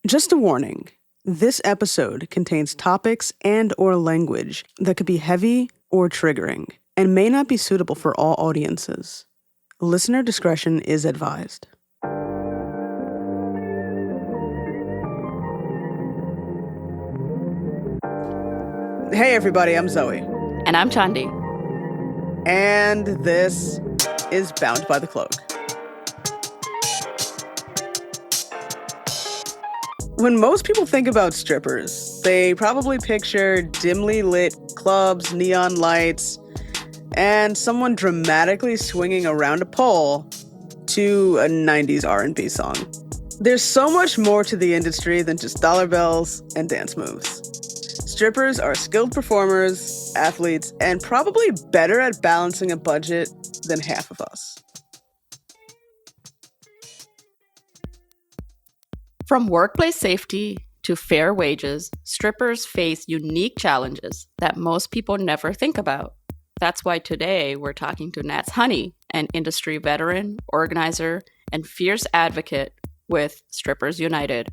Just a warning, this episode contains topics and/or language that could be heavy or triggering and may not be suitable for all audiences. Listener discretion is advised. Hey everybody, I'm Zoe. And I'm Chandi. And this is Bound by the Cloak. When most people think about strippers, they probably picture dimly lit clubs, neon lights, and someone dramatically swinging around a pole to a 90s R&B song. There's so much more to the industry than just dollar bills and dance moves. Strippers are skilled performers, athletes, and probably better at balancing a budget than half of us. From workplace safety to fair wages, strippers face unique challenges that most people never think about. That's why today we're talking to NatsHoney, an industry veteran, organizer, and fierce advocate with Strippers United,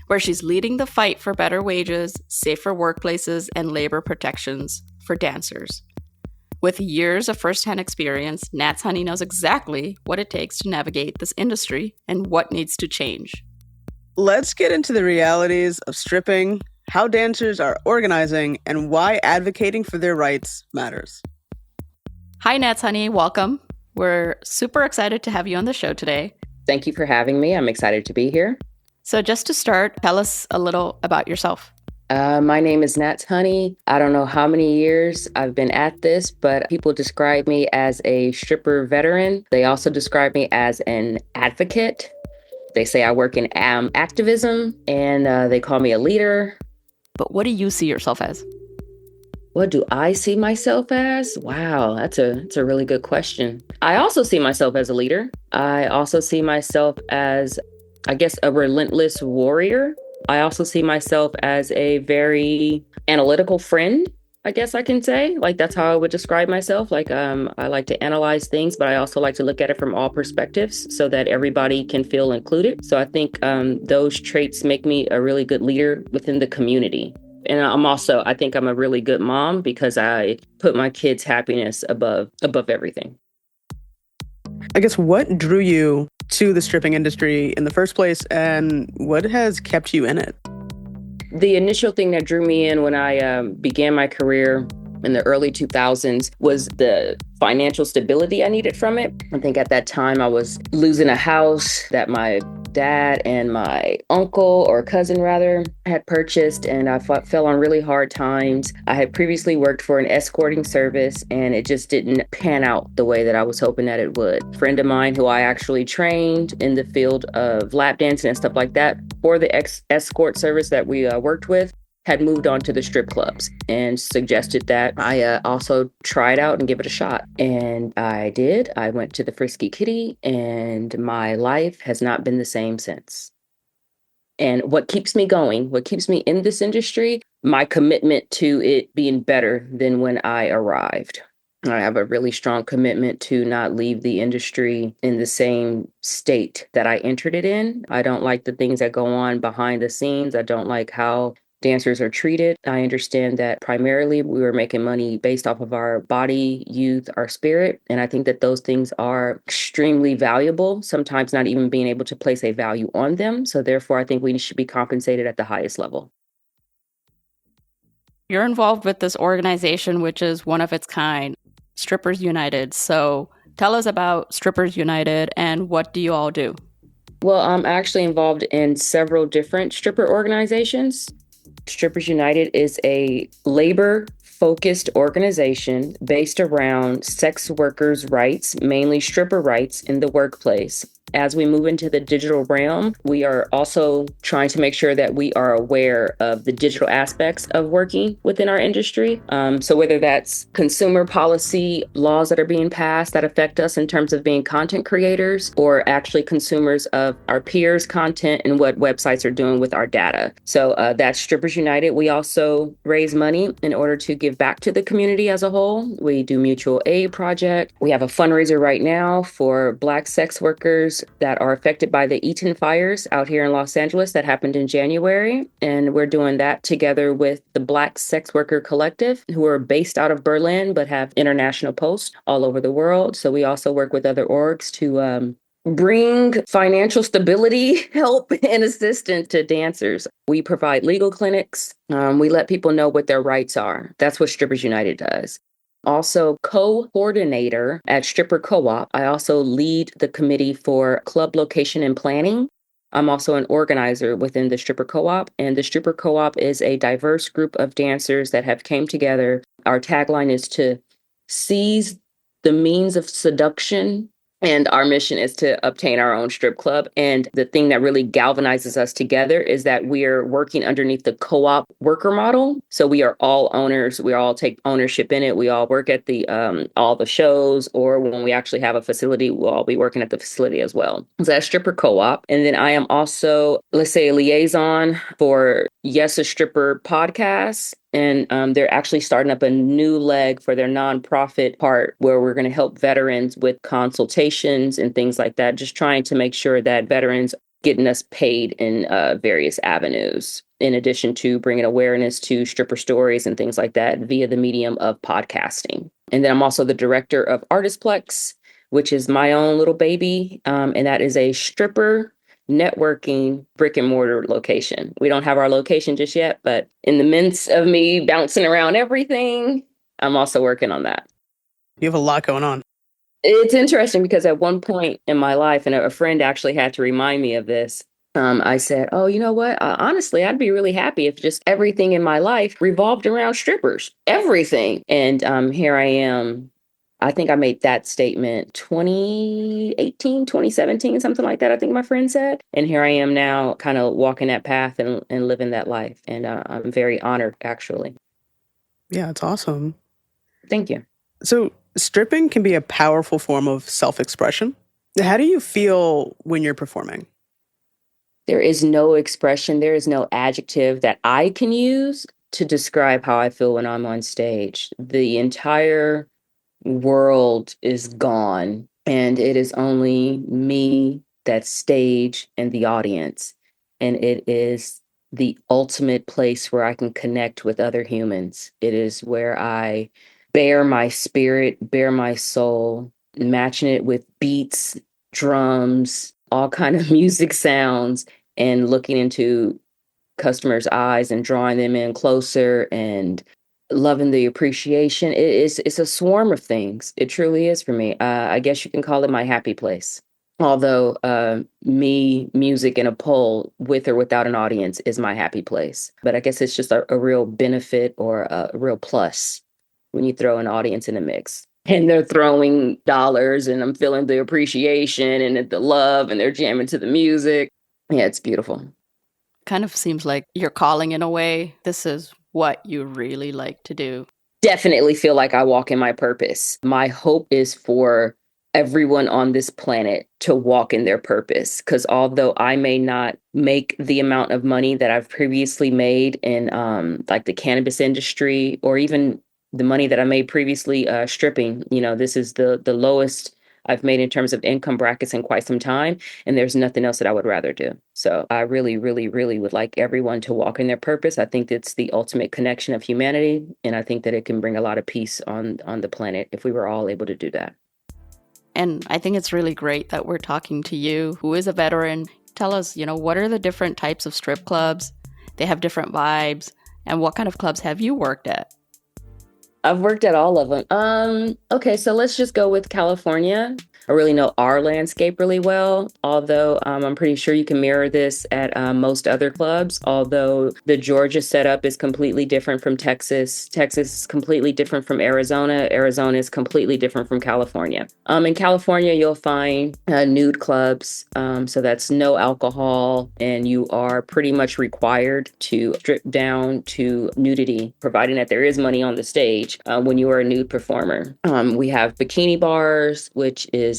where she's leading the fight for better wages, safer workplaces, and labor protections for dancers. With years of firsthand experience, NatsHoney knows exactly what it takes to navigate this industry and what needs to change. Let's get into the realities of stripping, how dancers are organizing, and why advocating for their rights matters. Hi, NatsHoney. Welcome. We're super excited to have you on the show today. Thank you for having me. I'm excited to be here. So just to start, tell us a little about yourself. My name is NatsHoney. I don't know how many years I've been at this, but people describe me as a stripper veteran. They also describe me as an advocate. They say I work in activism, and they call me a leader. But what do you see yourself as? What do I see myself as? Wow, that's a really good question. I also see myself as a leader. I also see myself as, I guess, a relentless warrior. I also see myself as a very analytical friend, I guess I can say. Like, that's how I would describe myself. Like, I like to analyze things, but I also like to look at it from all perspectives so that everybody can feel included. So I think those traits make me a really good leader within the community. And I think I'm a really good mom because I put my kids' happiness above everything. I guess what drew you to the stripping industry in the first place, and what has kept you in it? The initial thing that drew me in when I began my career in the early 2000s was the financial stability I needed from it. I think at that time I was losing a house that my dad and my uncle or cousin rather had purchased, and I fell on really hard times. I had previously worked for an escorting service, and it just didn't pan out the way that I was hoping that it would. A friend of mine who I actually trained in the field of lap dancing and stuff like that for the escort service that we worked with had moved on to the strip clubs and suggested that I also try it out and give it a shot. And I did. I went to the Frisky Kitty, and my life has not been the same since. And what keeps me going, what keeps me in this industry, my commitment to it being better than when I arrived. I have a really strong commitment to not leave the industry in the same state that I entered it in. I don't like the things that go on behind the scenes. I don't like how dancers are treated. I understand that primarily we were making money based off of our body, youth, our spirit. And I think that those things are extremely valuable, sometimes not even being able to place a value on them. So therefore, I think we should be compensated at the highest level. You're involved with this organization, which is one of its kind, Strippers United. So tell us about Strippers United and what do you all do? Well, I'm actually involved in several different stripper organizations. Strippers United is a labor-focused organization based around sex workers' rights, mainly stripper rights in the workplace. As we move into the digital realm, we are also trying to make sure that we are aware of the digital aspects of working within our industry. So whether that's consumer policy laws that are being passed that affect us in terms of being content creators, or actually consumers of our peers' content and what websites are doing with our data. So that's Strippers United. We also raise money in order to give back to the community as a whole. We do mutual aid project. We have a fundraiser right now for Black sex workers strippers that are affected by the Eaton fires out here in Los Angeles that happened in January. And we're doing that together with the Black Sex Worker Collective, who are based out of Berlin, but have international posts all over the world. So we also work with other orgs to bring financial stability, help, and assistance to dancers. We provide legal clinics. We let people know what their rights are. That's what Strippers United does. Also, co-coordinator at Stripper Co-op. I also lead the committee for club location and planning. I'm also an organizer within the Stripper Co-op, and the Stripper Co-op is a diverse group of dancers that have came together. Our tagline is to seize the means of seduction, and our mission is to obtain our own strip club. And the thing that really galvanizes us together is that we're working underneath the co-op worker model. So we are all owners. We all take ownership in it. We all work at the all the shows, or when we actually have a facility, we'll all be working at the facility as well. So that's Stripper Co-op. And then I am also, let's say, a liaison for Yes, a Stripper podcast. And they're actually starting up a new leg for their nonprofit part where we're going to help veterans with consultations and things like that, just trying to make sure that veterans getting us paid in various avenues, in addition to bringing awareness to stripper stories and things like that via the medium of podcasting. And then I'm also the director of Artistplex, which is my own little baby. And that is a stripper networking brick and mortar location. We don't have our location just yet, but in the midst of me bouncing around everything, I'm also working on that. You have a lot going on. It's interesting because at one point in my life, and a friend actually had to remind me of this, I said, oh, you know what? Honestly, I'd be really happy if just everything in my life revolved around strippers, everything. And here I am. I think I made that statement 2018, 2017, something like that, I think my friend said. And here I am now kind of walking that path and living that life. And I'm very honored, actually. Yeah, it's awesome. Thank you. So stripping can be a powerful form of self-expression. How do you feel when you're performing? There is no expression, there is no adjective that I can use to describe how I feel when I'm on stage. The entire world is gone, and it is only me, that stage, and the audience. And it is the ultimate place where I can connect with other humans. It is where I bare my spirit, bare my soul, matching it with beats, drums, all kind of music sounds, and looking into customers' eyes and drawing them in closer and loving the appreciation. It's a swarm of things. It truly is for me. I guess you can call it my happy place. Although me, music, and a pole with or without an audience is my happy place. But I guess it's just a real benefit or a real plus when you throw an audience in the mix. And they're throwing dollars, and I'm feeling the appreciation and the love, and they're jamming to the music. Yeah, it's beautiful. Kind of seems like you're calling in a way. This is what you really like to do. Definitely feel like I walk in my purpose. My hope is for everyone on this planet to walk in their purpose. Because although I may not make the amount of money that I've previously made in like the cannabis industry, or even the money that I made previously stripping, this is the lowest I've made in terms of income brackets in quite some time. And there's nothing else that I would rather do. So I really, really, really would like everyone to walk in their purpose. I think it's the ultimate connection of humanity. And I think that it can bring a lot of peace on the planet if we were all able to do that. And I think it's really great that we're talking to you, who is a veteran. Tell us, what are the different types of strip clubs? They have different vibes. And what kind of clubs have you worked at? I've worked at all of them. Okay, so let's just go with California. I really know our landscape really well, although I'm pretty sure you can mirror this at most other clubs, although the Georgia setup is completely different from Texas. Texas is completely different from Arizona. Arizona is completely different from California. In California, you'll find nude clubs. So that's no alcohol, and you are pretty much required to strip down to nudity, providing that there is money on the stage when you are a nude performer. We have bikini bars, which is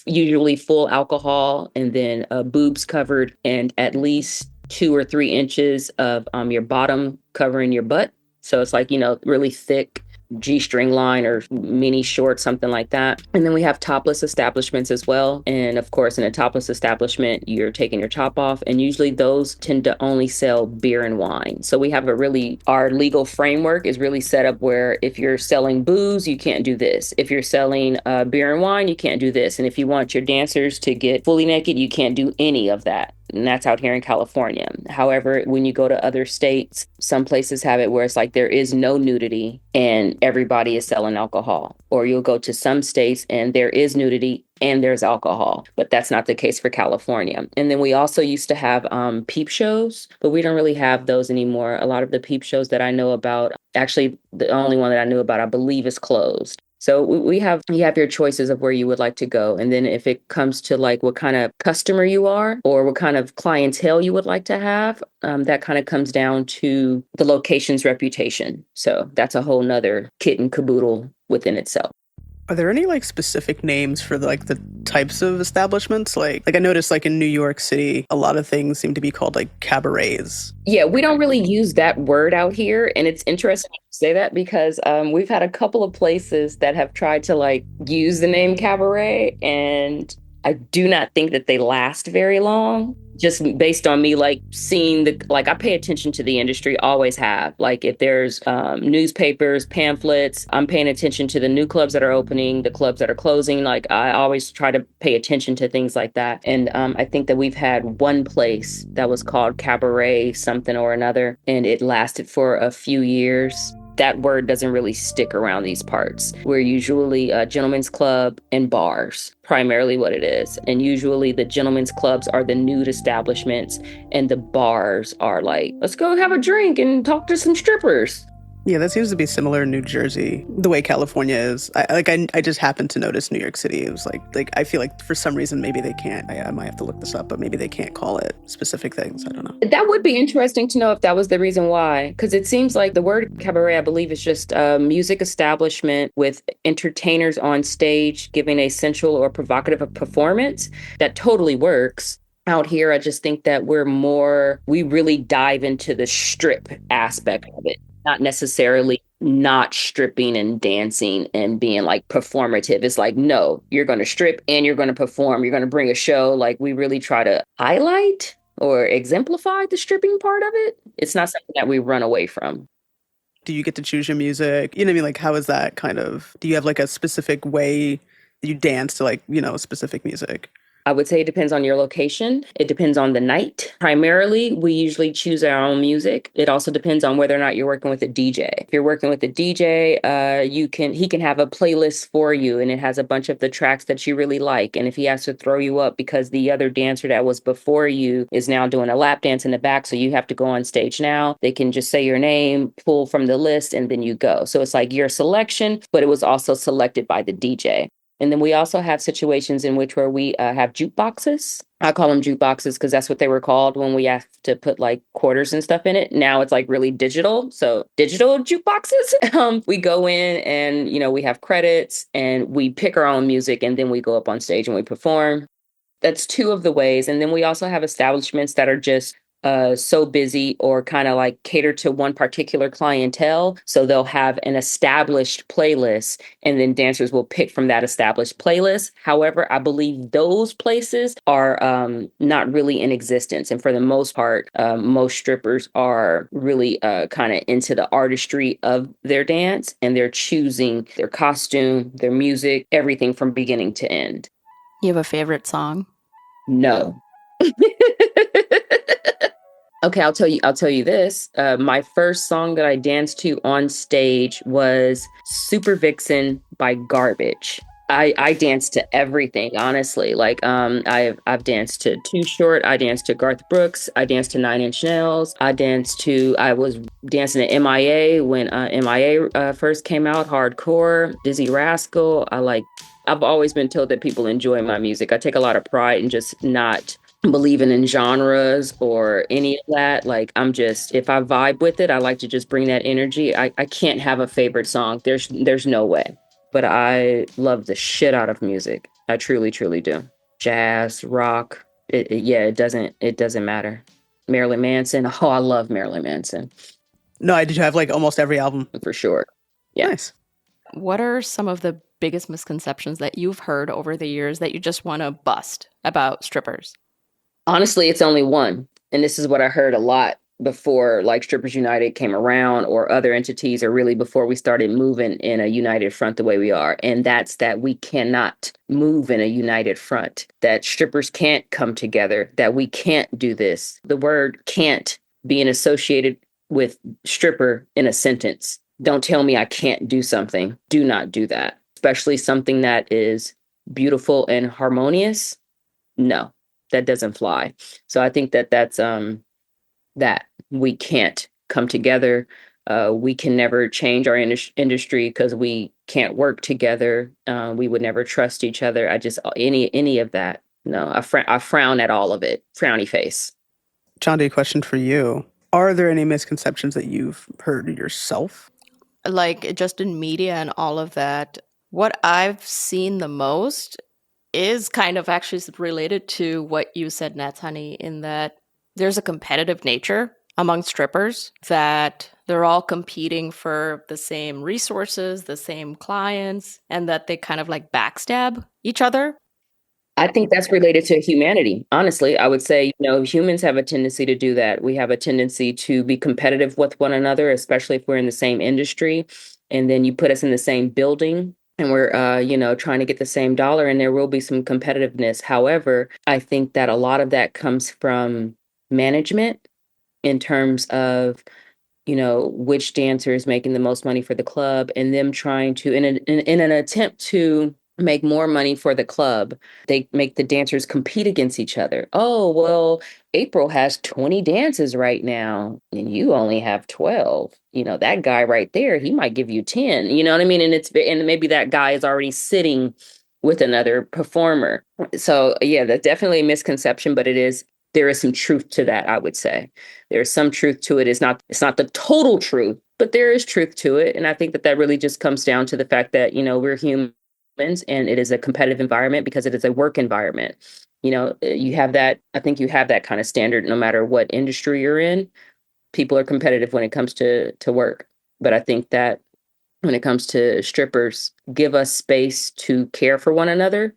usually full alcohol, and then boobs covered, and at least 2 or 3 inches of your bottom covering your butt. So it's like, really thick G-string line or mini short, something like that. And then we have topless establishments as well. And of course, in a topless establishment, you're taking your top off. And usually those tend to only sell beer and wine. So we have our legal framework is really set up where if you're selling booze, you can't do this. If you're selling beer and wine, you can't do this. And if you want your dancers to get fully naked, you can't do any of that. And that's out here in California. However, when you go to other states, some places have it where it's like there is no nudity and everybody is selling alcohol. Or you'll go to some states and there is nudity and there's alcohol. But that's not the case for California. And then we also used to have peep shows, but we don't really have those anymore. A lot of the peep shows that I know about, actually, the only one that I knew about, I believe, is closed. So you have your choices of where you would like to go. And then if it comes to like what kind of customer you are or what kind of clientele you would like to have, that kind of comes down to the location's reputation. So that's a whole nother kit and caboodle within itself. Are there any like specific names for the types of establishments? Like I noticed like in New York City, a lot of things seem to be called like cabarets. Yeah, we don't really use that word out here. And it's interesting to say that because we've had a couple of places that have tried to like use the name cabaret. And I do not think that they last very long. Just based on me, like seeing I pay attention to the industry, always have. Like if there's newspapers, pamphlets, I'm paying attention to the new clubs that are opening, the clubs that are closing. Like I always try to pay attention to things like that. And I think that we've had one place that was called Cabaret something or another, and it lasted for a few years. That word doesn't really stick around these parts. We're usually a gentleman's club and bars, primarily what it is. And usually the gentlemen's clubs are the nude establishments and the bars are like, let's go have a drink and talk to some strippers. Yeah, that seems to be similar in New Jersey, the way California is. I just happened to notice New York City. It was like I feel like for some reason maybe they can't. I might have to look this up, but maybe they can't call it specific things. I don't know. That would be interesting to know if that was the reason why, because it seems like the word cabaret, I believe, is just a music establishment with entertainers on stage giving a sensual or provocative performance. That totally works. Out here, I just think that we really dive into the strip aspect of it. Not necessarily not stripping and dancing and being like performative. It's like, no, you're going to strip and you're going to perform. You're going to bring a show. Like we really try to highlight or exemplify the stripping part of it. It's not something that we run away from. Do you get to choose your music? You know what I mean? Like, how is that kind of, do you have like a specific way that you dance to like, specific music? I would say it depends on your location. It depends on the night. Primarily, we usually choose our own music. It also depends on whether or not you're working with a DJ. If you're working with a DJ, he can have a playlist for you and it has a bunch of the tracks that you really like. And if he has to throw you up because the other dancer that was before you is now doing a lap dance in the back, so you have to go on stage now, they can just say your name, pull from the list, and then you go. So it's like your selection, but it was also selected by the DJ. And then we also have situations in which where we have jukeboxes. I call them jukeboxes because that's what they were called when we have to put like quarters and stuff in it. Now it's like really digital. So digital jukeboxes. We go in and, we have credits and we pick our own music and then we go up on stage and we perform. That's two of the ways. And then we also have establishments that are just so busy or kind of like cater to one particular clientele. So they'll have an established playlist and then dancers will pick from that established playlist. However, I believe those places are not really in existence. And for the most part, most strippers are really kind of into the artistry of their dance and they're choosing their costume, their music, everything from beginning to end. You have a favorite song? No. Okay, I'll tell you this. My first song that I danced to on stage was Super Vixen by Garbage. I danced to everything, honestly. Like I've danced to Too Short, I danced to Garth Brooks, I danced to 9 Inch Nails, I was dancing to MIA when MIA first came out, hardcore, Dizzy Rascal. I've always been told that people enjoy my music. I take a lot of pride in just not believing in genres or any of that. Like if I vibe with it, I like to just bring that energy. I can't have a favorite song. There's no way. But I love the shit out of music. I truly, truly do. Jazz, rock. It doesn't matter. Marilyn Manson. Oh, I love Marilyn Manson. No, I do have like almost every album. For sure. Yeah. Nice. What are some of the biggest misconceptions that you've heard over the years that you just want to bust about strippers? Honestly, it's only one. And this is what I heard a lot before like Strippers United came around or other entities, or really before we started moving in a united front the way we are. And that's that we cannot move in a united front, that strippers can't come together, that we can't do this. The word can't being associated with stripper in a sentence. Don't tell me I can't do something. Do not do that, especially something that is beautiful and harmonious. No, that doesn't fly. So I think that that's that we can't come together. We can never change our industry because we can't work together. We would never trust each other. I just any of that. No, I frown at all of it. Frowny face. Chandi, question for you. Are there any misconceptions that you've heard yourself? Like just in media and all of that, what I've seen the most is kind of actually related to what you said, NatsHoney, in that there's a competitive nature among strippers, that they're all competing for the same resources, the same clients, and that they kind of like backstab each other. I think that's related to humanity. Honestly, I would say, humans have a tendency to do that. We have a tendency to be competitive with one another, especially if we're in the same industry. And then you put us in the same building and we're, trying to get the same dollar, and there will be some competitiveness. However, I think that a lot of that comes from management in terms of, which dancer is making the most money for the club, and them trying to, in an attempt to make more money for the club, they make the dancers compete against each other. Oh, well, April has 20 dances right now and you only have 12. That guy right there, he might give you 10. You know what I mean? And maybe that guy is already sitting with another performer. So yeah, that's definitely a misconception, but there is some truth to that, I would say. There's some truth to it. It's not the total truth, but there is truth to it. And I think that really just comes down to the fact that, we're human, and it is a competitive environment because it is a work environment. You have that, I think you have that kind of standard no matter what industry you're in. People are competitive when it comes to work. But I think that when it comes to strippers, give us space to care for one another,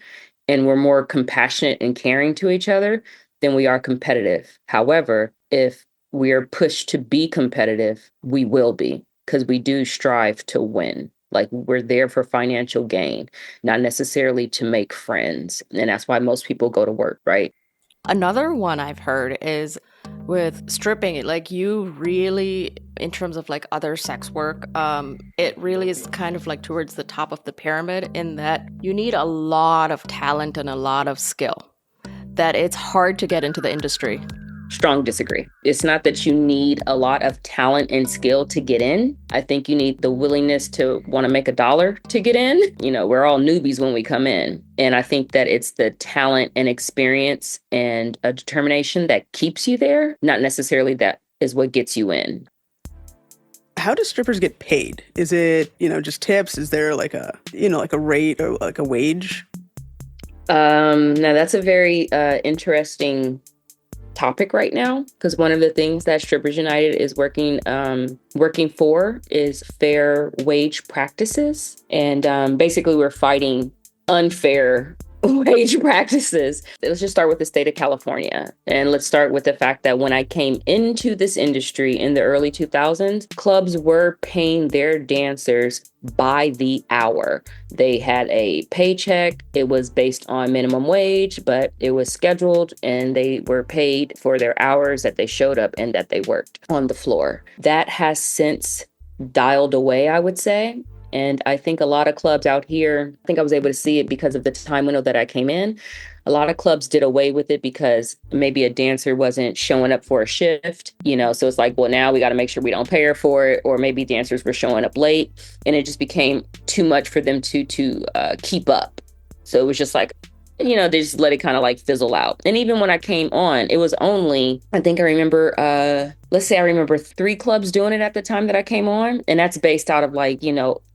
and we're more compassionate and caring to each other than we are competitive. However, if we are pushed to be competitive, we will be, because we do strive to win. Like, we're there for financial gain, not necessarily to make friends. And that's why most people go to work, right? Another one I've heard is with stripping, like you really, in terms of like other sex work, it really is kind of like towards the top of the pyramid, in that you need a lot of talent and a lot of skill, that it's hard to get into the industry. Strong disagree. It's not that you need a lot of talent and skill to get in. I think you need the willingness to want to make a dollar to get in. We're all newbies when we come in. And I think that it's the talent and experience and a determination that keeps you there, not necessarily that is what gets you in. How do strippers get paid? Is it, just tips? Is there like a rate or like a wage? Now that's a very interesting topic right now, because one of the things that Strippers United is working for is fair wage practices, and basically we're fighting unfair wage practices. Let's just start with the state of California, and let's start with the fact that when I came into this industry in the early 2000s, clubs were paying their dancers by the hour. They had a paycheck. It was based on minimum wage, but it was scheduled, and they were paid for their hours that they showed up and that they worked on the floor. That has since dialed away, I would say. And I think a lot of clubs out here, I think I was able to see it because of the time window that I came in. A lot of clubs did away with it because maybe a dancer wasn't showing up for a shift, so it's like, well, now we got to make sure we don't pay her for it. Or maybe dancers were showing up late, and it just became too much for them to keep up. So it was just like, they just let it kind of like fizzle out. And even when I came on, it was only, I think I remember, let's say I remember 3 clubs doing it at the time that I came on. And that's based out of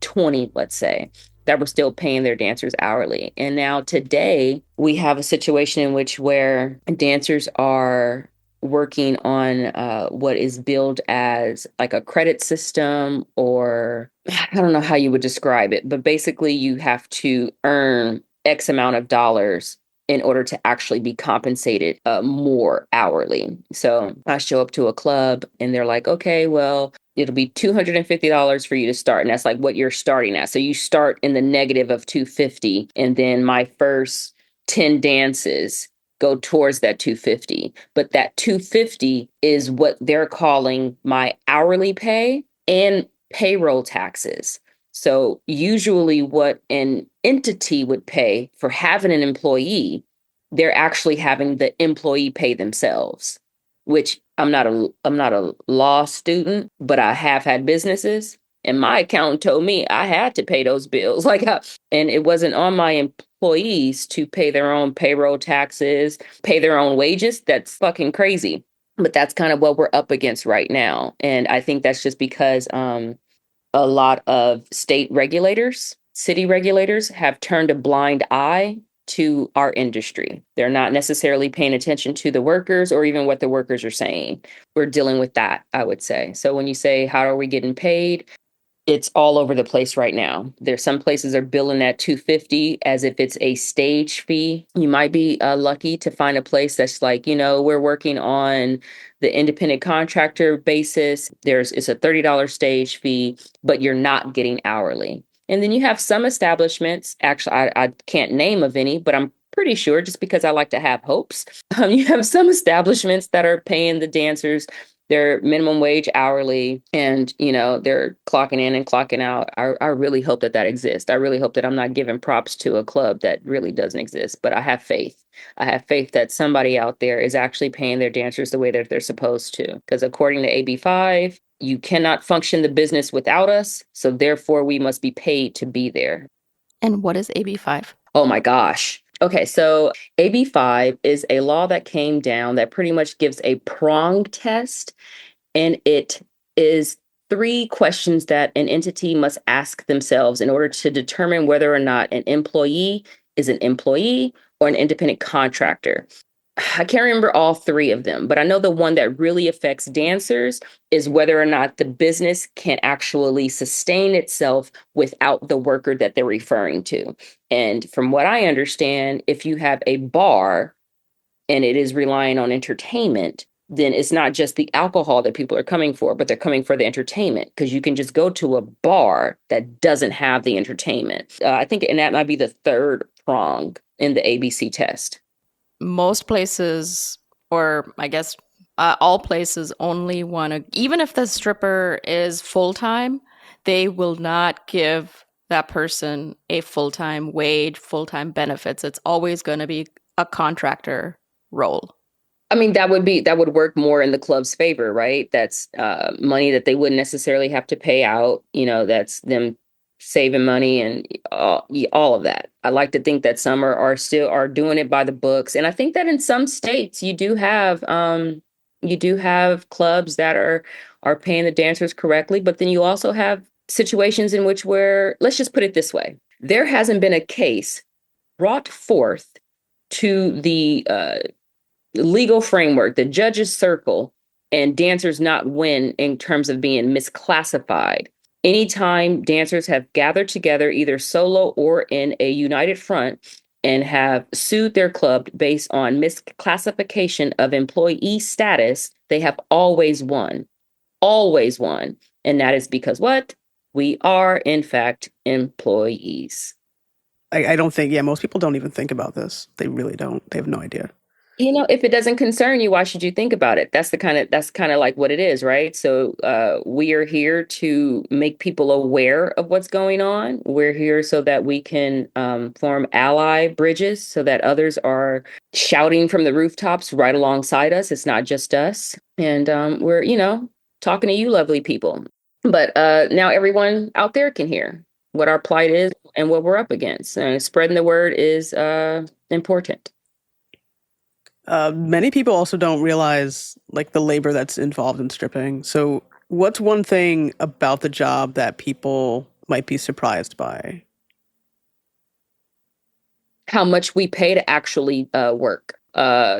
20, let's say, that were still paying their dancers hourly. And now today we have a situation in which where dancers are working on what is billed as like a credit system, or I don't know how you would describe it, but basically you have to earn X amount of dollars in order to actually be compensated more hourly. So I show up to a club and they're like, okay, well, it'll be $250 for you to start. And that's like what you're starting at. So you start in the negative of 250. And then my first 10 dances go towards that 250. But that 250 is what they're calling my hourly pay and payroll taxes. So usually what an entity would pay for having an employee, they're actually having the employee pay themselves, which I'm not a law student, but I have had businesses, and my accountant told me I had to pay those bills. And it wasn't on my employees to pay their own payroll taxes, pay their own wages. That's fucking crazy. But that's kind of what we're up against right now. And I think that's just because a lot of state regulators, city regulators have turned a blind eye to our industry. They're not necessarily paying attention to the workers or even what the workers are saying. We're dealing with that, I would say. So when you say, how are we getting paid? It's all over the place right now. There's some places are billing at 250 as if it's a stage fee. You might be lucky to find a place that's like, we're working on the independent contractor basis. It's a $30 stage fee, but you're not getting hourly. And then you have some establishments, actually, I can't name of any, but I'm pretty sure, just because I like to have hopes. You have some establishments that are paying the dancers their minimum wage hourly, and they're clocking in and clocking out. I really hope that exists. I really hope that I'm not giving props to a club that really doesn't exist, but I have faith. I have faith that somebody out there is actually paying their dancers the way that they're supposed to, because according to AB5, you cannot function the business without us, so therefore we must be paid to be there. And what is AB5? Oh my gosh. Okay, so AB5 is a law that came down that pretty much gives a prong test, and it is 3 questions that an entity must ask themselves in order to determine whether or not an employee is an employee or an independent contractor. I can't remember all 3 of them, but I know the one that really affects dancers is whether or not the business can actually sustain itself without the worker that they're referring to. And from what I understand, if you have a bar and it is relying on entertainment, then it's not just the alcohol that people are coming for, but they're coming for the entertainment, because you can just go to a bar that doesn't have the entertainment. I think, and that might be the 3rd prong in the ABC test. Most places, or I guess all places, only want to, even if the stripper is full-time, they will not give that person a full-time wage, full-time benefits. It's always going to be a contractor role. I mean, that would work more in the club's favor, right? That's money that they wouldn't necessarily have to pay out. That's them saving money and all of that. I like to think that some are still doing it by the books, and I think that in some states you do have clubs that are paying the dancers correctly, but then you also have situations in which, where, let's just put it this way, there hasn't been a case brought forth to the legal framework, the judge's circle, and dancers not win in terms of being misclassified. Anytime dancers have gathered together, either solo or in a united front, and have sued their club based on misclassification of employee status, they have always won. Always won. And that is because what? We are, in fact, employees. I don't think, most people don't even think about this. They really don't. They have no idea. If it doesn't concern you, why should you think about it? That's kind of like what it is, right? So we are here to make people aware of what's going on. We're here so that we can form ally bridges, so that others are shouting from the rooftops right alongside us. It's not just us. And we're, talking to you lovely people. But now everyone out there can hear what our plight is and what we're up against. Spreading the word is important. Many people also don't realize the labor that's involved in stripping. So what's one thing about the job that people might be surprised by? How much we pay to actually work.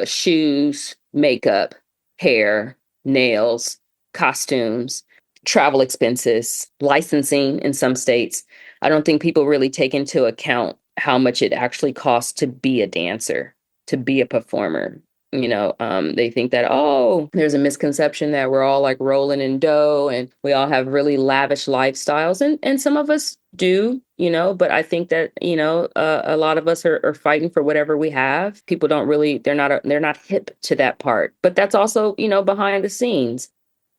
Shoes, makeup, hair, nails, costumes, travel expenses, licensing in some states. I don't think people really take into account how much it actually costs to be a dancer, to be a performer. They think that, oh, there's a misconception that we're all like rolling in dough and we all have really lavish lifestyles. And some of us do, but I think that, a lot of us are fighting for whatever we have. People don't really, they're not hip to that part. But that's also, behind the scenes.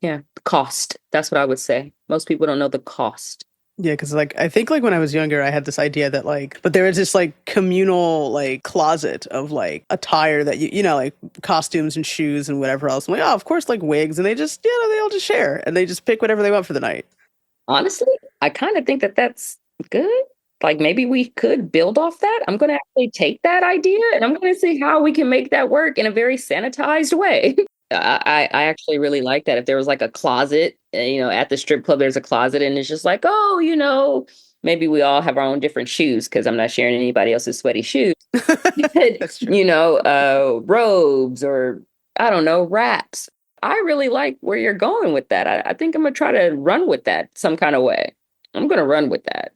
Yeah. Cost. That's what I would say. Most people don't know the cost. Yeah, because like I think like when I was younger, I had this idea that like, but there was this like communal like closet of like attire that like costumes and shoes and whatever else. I'm like, oh, of course, like wigs, and they just they all just share and they just pick whatever they want for the night. Honestly, I kind of think that that's good. Like maybe we could build off that. I'm going to actually take that idea and I'm going to see how we can make that work in a very sanitized way. I actually really like that. If there was like a closet, at the strip club, there's a closet and it's just like, oh, maybe we all have our own different shoes because I'm not sharing anybody else's sweaty shoes. That's true. Robes or I don't know, wraps. I really like where you're going with that. I think I'm going to try to run with that some kind of way. I'm going to run with that.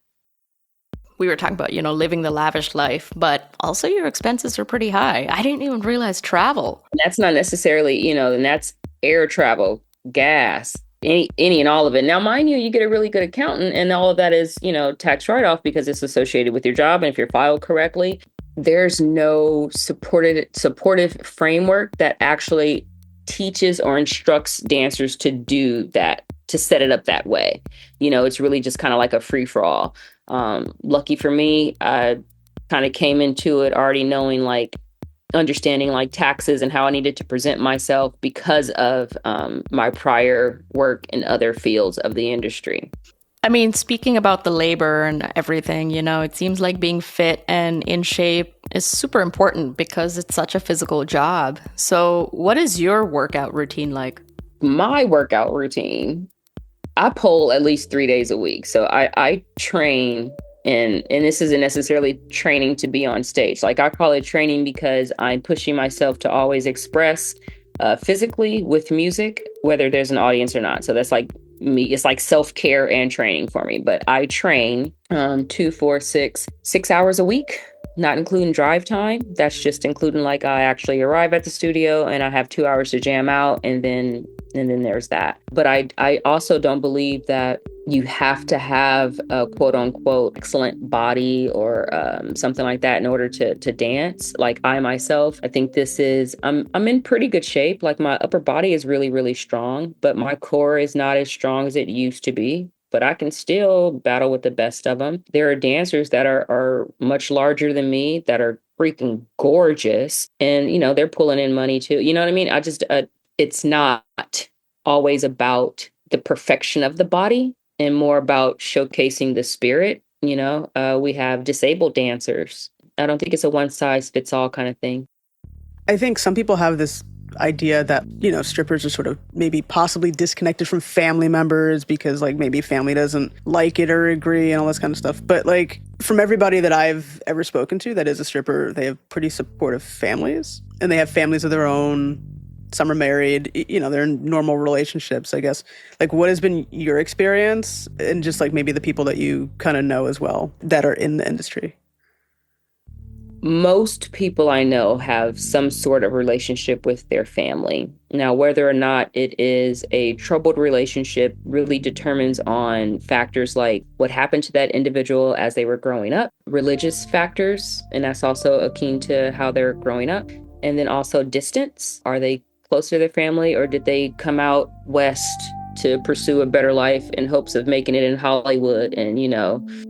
We were talking about, living the lavish life, but also your expenses are pretty high. I didn't even realize travel. That's not necessarily, and that's air travel, gas, any and all of it. Now, mind you, you get a really good accountant and all of that is, tax write-off because it's associated with your job. And if you're filed correctly, there's no supportive framework that actually teaches or instructs dancers to do that, to set it up that way. It's really just kind of like a free-for-all. Lucky for me, I kind of came into it already knowing understanding taxes and how I needed to present myself because of my prior work in other fields of the industry. I mean, speaking about the labor and everything, it seems like being fit and in shape is super important because it's such a physical job. So what is your workout routine like? My workout routine, I pole at least 3 days a week. So I train and this isn't necessarily training to be on stage. Like I call it training because I'm pushing myself to always express physically with music, whether there's an audience or not. So that's like me. It's like self-care and training for me. But I train 2, 4, 6 hours a week, not including drive time. That's just including I actually arrive at the studio and I have 2 hours to jam out and then there's that. But I also don't believe that you have to have a quote unquote excellent body or something like that in order to dance. Like I myself, I think I'm in pretty good shape. Like my upper body is really, really strong, but my core is not as strong as it used to be. But I can still battle with the best of them. There are dancers that are much larger than me that are freaking gorgeous. And, they're pulling in money too. You know what I mean? It's not always about the perfection of the body and more about showcasing the spirit. We have disabled dancers. I don't think it's a one size fits all kind of thing. I think some people have this idea that, strippers are sort of maybe possibly disconnected from family members because maybe family doesn't like it or agree and all this kind of stuff. But from everybody that I've ever spoken to that is a stripper, they have pretty supportive families and they have families of their own. Some are married, they're in normal relationships, I guess. What has been your experience and just maybe the people that you kind of know as well that are in the industry? Most people I know have some sort of relationship with their family. Now, whether or not it is a troubled relationship really determines on factors like what happened to that individual as they were growing up, religious factors, and that's also akin to how they're growing up, and then also distance. Are they close to their family or did they come out west to pursue a better life in hopes of making it in Hollywood? And,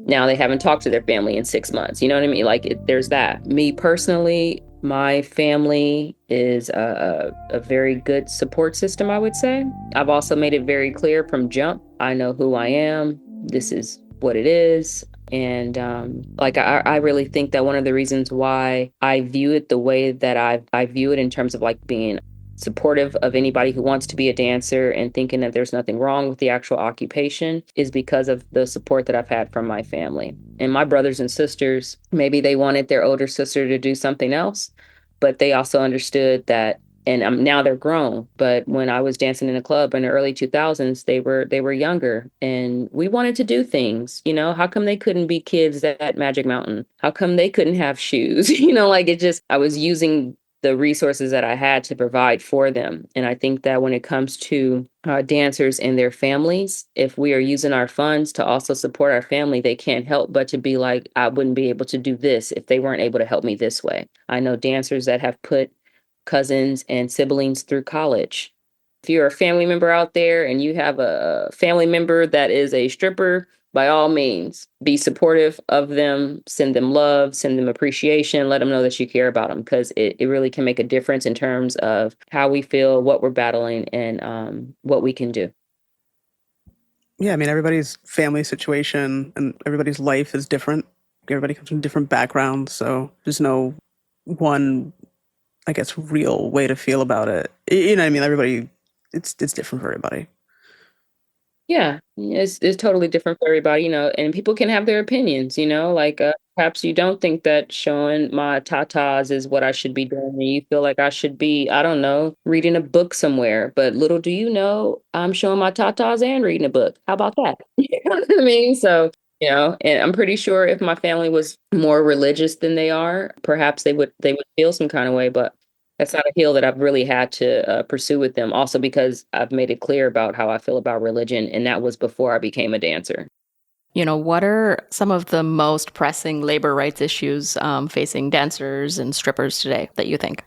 now they haven't talked to their family in 6 months. You know what I mean? There's that. Me personally, my family is a very good support system, I would say. I've also made it very clear from jump. I know who I am. This is what it is. And I really think that one of the reasons why I view it the way that I view it in terms of being supportive of anybody who wants to be a dancer and thinking that there's nothing wrong with the actual occupation is because of the support that I've had from my family. And my brothers and sisters, maybe they wanted their older sister to do something else, but they also understood that And now they're grown. But when I was dancing in a club in the early 2000s, they were younger, and we wanted to do things. How come they couldn't be kids at Magic Mountain? How come they couldn't have shoes? Like it just, I was using the resources that I had to provide for them. And I think that when it comes to dancers and their families, if we are using our funds to also support our family, they can't help but to be like, I wouldn't be able to do this if they weren't able to help me this way. I know dancers that have put cousins and siblings through college. If you're a family member out there and you have a family member that is a stripper, by all means, be supportive of them, send them love, send them appreciation, let them know that you care about them, because it really can make a difference in terms of how we feel, what we're battling, and what we can do. Yeah, I mean, everybody's family situation and everybody's life is different. Everybody comes from different backgrounds, so there's no one, I guess, real way to feel about it. You know what I mean? Everybody, it's different for everybody. Yeah, it's totally different for everybody, and people can have their opinions, like perhaps you don't think that showing my tatas is what I should be doing, and you feel like I should be, I don't know, reading a book somewhere. But little do you know, I'm showing my tatas and reading a book. How about that? You know what I mean? So, and I'm pretty sure if my family was more religious than they are, perhaps they would feel some kind of way, but that's not a hill that I've really had to pursue with them. Also, because I've made it clear about how I feel about religion, and that was before I became a dancer. What are some of the most pressing labor rights issues facing dancers and strippers today that you think?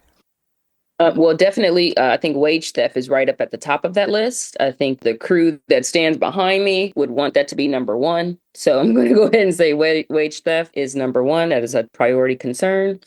Well, definitely, I think wage theft is right up at the top of that list. I think the crew that stands behind me would want that to be number one. So I'm going to go ahead and say wage theft is number one. That is a priority concern.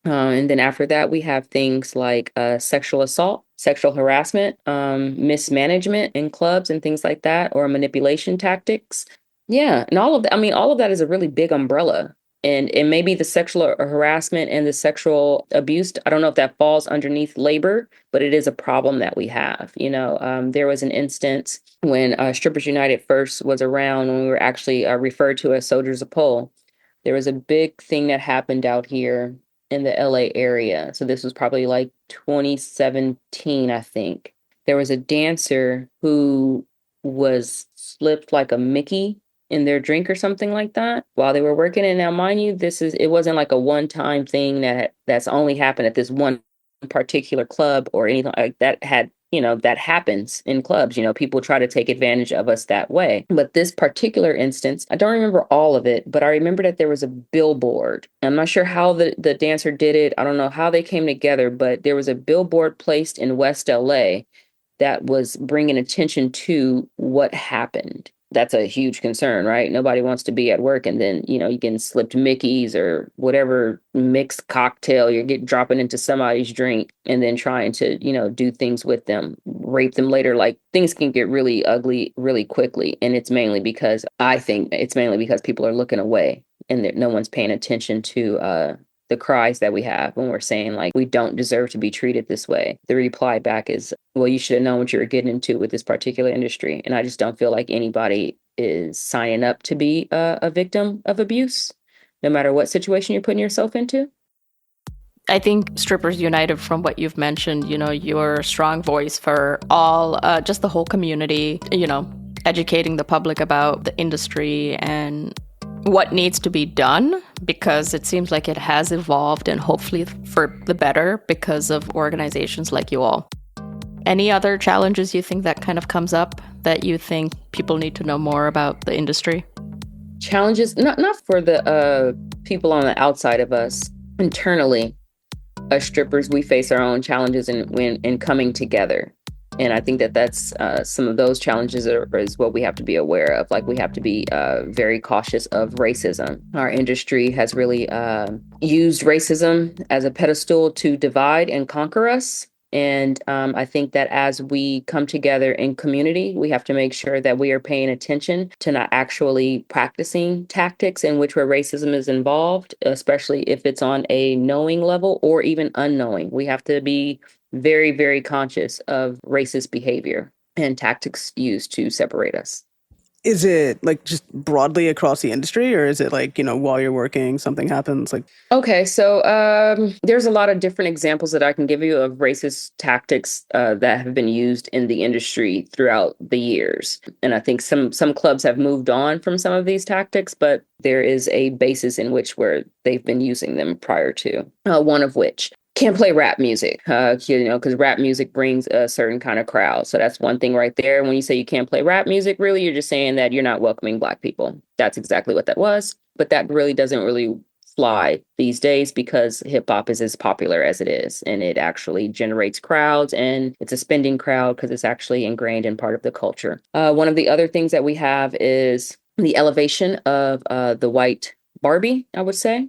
And then after that, we have things like sexual assault, sexual harassment, mismanagement in clubs and things like that, or manipulation tactics. Yeah. And all of that, I mean, all of that is a really big umbrella. And maybe the sexual harassment and the sexual abuse, I don't know if that falls underneath labor, but it is a problem that we have. There was an instance when Strippers United first was around, when we were actually referred to as Soldiers of Pole. There was a big thing that happened out here in the LA area. So this was probably like 2017, I think. There was a dancer who was slipped like a Mickey in their drink or something like that while they were working. And now, mind you, it wasn't like a one-time thing that's only happened at this one particular club or anything like that. That happens in clubs. People try to take advantage of us that way. But this particular instance, I don't remember all of it, but I remember that there was a billboard. I'm not sure how the dancer did it. I don't know how they came together, but there was a billboard placed in West LA that was bringing attention to what happened. That's a huge concern, right? Nobody wants to be at work and then, you're getting slipped Mickeys or whatever mixed cocktail you're dropping into somebody's drink and then trying to, do things with them, rape them later. Like things can get really ugly really quickly. And I think it's mainly because people are looking away and no one's paying attention to the cries that we have when we're saying like we don't deserve to be treated this way. The reply back is, well, you should have known what you were getting into with this particular industry. And I just don't feel like anybody is signing up to be a victim of abuse, no matter what situation you're putting yourself into. I think Strippers United, from what you've mentioned, you're a strong voice for all, just the whole community, educating the public about the industry and what needs to be done, because it seems like it has evolved and hopefully for the better because of organizations like you all. Any other challenges you think that kind of comes up that you think people need to know more about the industry? Challenges, not for the people on the outside of us. Internally, as strippers, we face our own challenges in coming together. And I think that's some of those challenges is what we have to be aware of. Like we have to be very cautious of racism. Our industry has really used racism as a pedestal to divide and conquer us. And I think that as we come together in community, we have to make sure that we are paying attention to not actually practicing tactics in which where racism is involved, especially if it's on a knowing level or even unknowing. We have to be very, very conscious of racist behavior and tactics used to separate us. Is it like just broadly across the industry, or is it like, while you're working, something happens? Like, Okay, so there's a lot of different examples that I can give you of racist tactics that have been used in the industry throughout the years. And I think some clubs have moved on from some of these tactics, but there is a basis in which where they've been using them prior to. One of which can't play rap music, because rap music brings a certain kind of crowd. So that's one thing right there. When you say you can't play rap music, really, you're just saying that you're not welcoming Black people. That's exactly what that was. But that really doesn't really fly these days because hip hop is as popular as it is, and it actually generates crowds, and it's a spending crowd because it's actually ingrained in part of the culture. One of the other things that we have is the elevation of the white Barbie, I would say.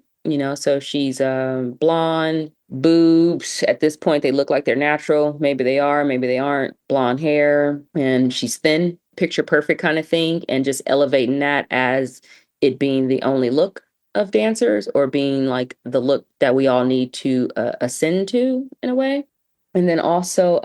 So she's blonde, boobs. At this point, they look like they're natural. Maybe they are, maybe they aren't. Blonde hair, and she's thin, picture perfect kind of thing, and just elevating that as it being the only look of dancers, or being like the look that we all need to ascend to in a way. And then also,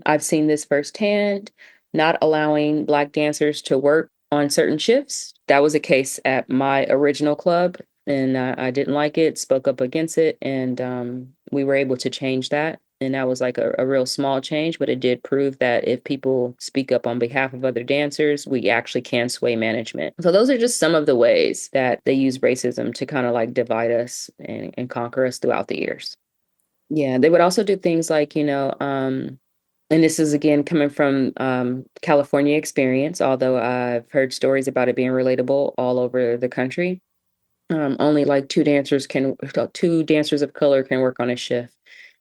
I've seen this firsthand, not allowing Black dancers to work on certain shifts. That was a case at my original club, and I didn't like it, spoke up against it, and we were able to change that. And that was like a real small change, but it did prove that if people speak up on behalf of other dancers, we actually can sway management. So those are just some of the ways that they use racism to kind of like divide us and conquer us throughout the years. Yeah, they would also do things like, and this is again coming from California experience, although I've heard stories about it being relatable all over the country. Only like two dancers of color can work on a shift.